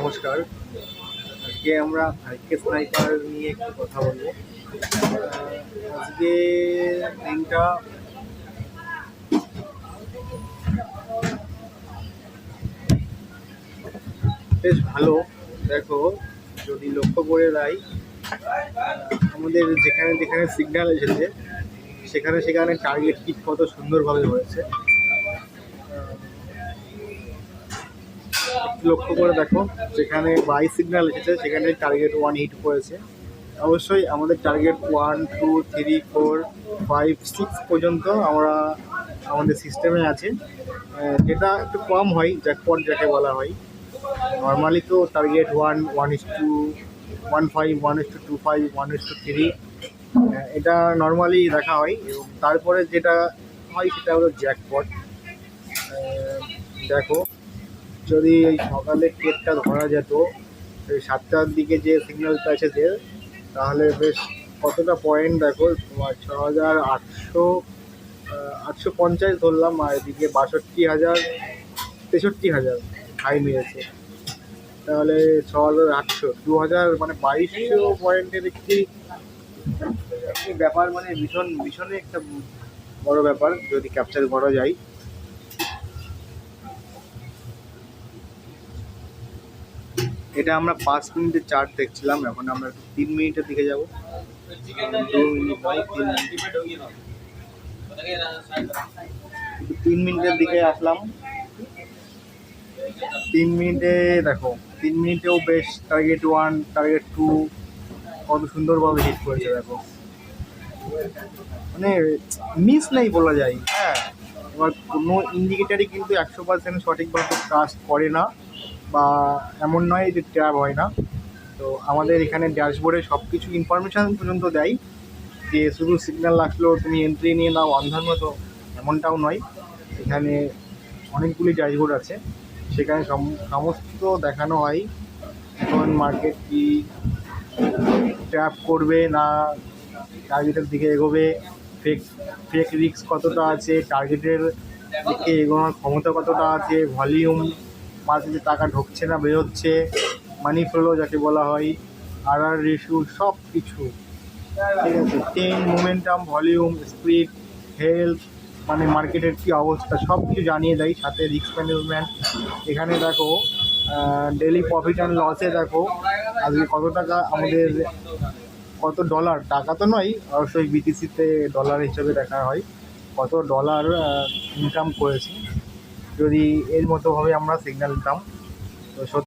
নমস্কার। আজকে আমরা ভাইকে স্নাইপার নিয়ে একটু কথা বলবো। আজকে দিনটা বেশ ভালো। দেখো, যদি লক্ষ্য করে দেয়, আমাদের যেখানে যেখানে সিগন্যাল এসেছে সেখানে সেখানে টার্গেট হিট কত সুন্দরভাবে হয়েছে। একটু লক্ষ্য করে দেখো, যেখানে বাই সিগন্যাল এসেছে সেখানে টার্গেট 1 হিট করেছে। অবশ্যই আমাদের টার্গেট 1, 2, 3, 4, 5, 6 পর্যন্ত আমরা আমাদের সিস্টেমে আছে। যেটা একটু কম হয়, জ্যাকপট যাকে বলা হয়। নর্মালি তো টার্গেট 1, 1:15, 1:25, 1:3 এটা নর্মালি দেখা হয়। এবং তারপরে যেটা হয় সেটা হলো জ্যাকপট। দেখো, যদি এই সকালে ট্রেনটা ধরা যেত, এই 7টার দিকে যে সিগন্যালটা এসেছে, তাহলে বেশ কতটা পয়েন্ট দেখো, তোমার 6,850 ধরলাম, আর এদিকে 62,000, 63,000 হাই মেরেছে। তাহলে 6,800, 2,000, মানে 2,200 পয়েন্টের একটি ব্যাপার, মানে ভীষণ ভীষণই একটা বড় ব্যাপার যদি ক্যাপচার করা যায়। এটা আমরা 5 মিনিটের চার্ট দেখছিলাম, এখন আমরা 3 মিনিটের দিকে যাবো। 2 মিনিট নয়, 3 মিনিট। 3 মিনিটের দিকে আসলাম। 3 মিনিটে দেখো, 3 মিনিটেও বেশ টার্গেট 1, টার্গেট 2 কত সুন্দরভাবে হিট করেছে। দেখো, মানে মিস নেই বলা যায়। হ্যাঁ, এবার কোনো ইন্ডিকেটারই কিন্তু 100% সঠিকভাবে কাজ করে না, বা এমন নয় যে ট্র্যাপ হয় না। তো আমাদের এখানে ড্যাশবোর্ডে সব কিছু ইনফরমেশান পর্যন্ত দেয়, যে শুধু সিগন্যাল আসলো তুমি এন্ট্রি নিয়ে নাও অন্ধার মতো, এমনটাও নয়। এখানে অনেকগুলি ড্যাশবোর্ড আছে, সেখানে সমস্ত দেখানো হয় এখন মার্কেট কি ট্র্যাপ করবে না টার্গেটের দিকে এগোবে, ফেক ফেক রিস্ক কতটা আছে, টার্গেটের দিকে এগোনোর ক্ষমতা কতটা আছে, ভলিউম, মার্কেটে টাকা ঢুকছে না বেরোচ্ছে, মানি ফ্লো যাকে বলা হয়, RR রেশিও, সব কিছু ঠিক আছে। Train, momentum, volume, speed, health, মানে মার্কেটের কী অবস্থা সব কিছু জানিয়ে দেয়, সাথে রিস্ক ম্যানেজমেন্ট। এখানে দেখো ডেলি প্রফিট অ্যান্ড লসে দেখো আজকে কত টাকা আমাদের, কত ডলার, টাকা তো নয় অবশ্যই, বিটিসিতে ডলার হিসেবে দেখা হয়, কত ডলার ইনকাম করেছি যদি এর মতোভাবে আমরা সিগন্যাল দিতাম। তো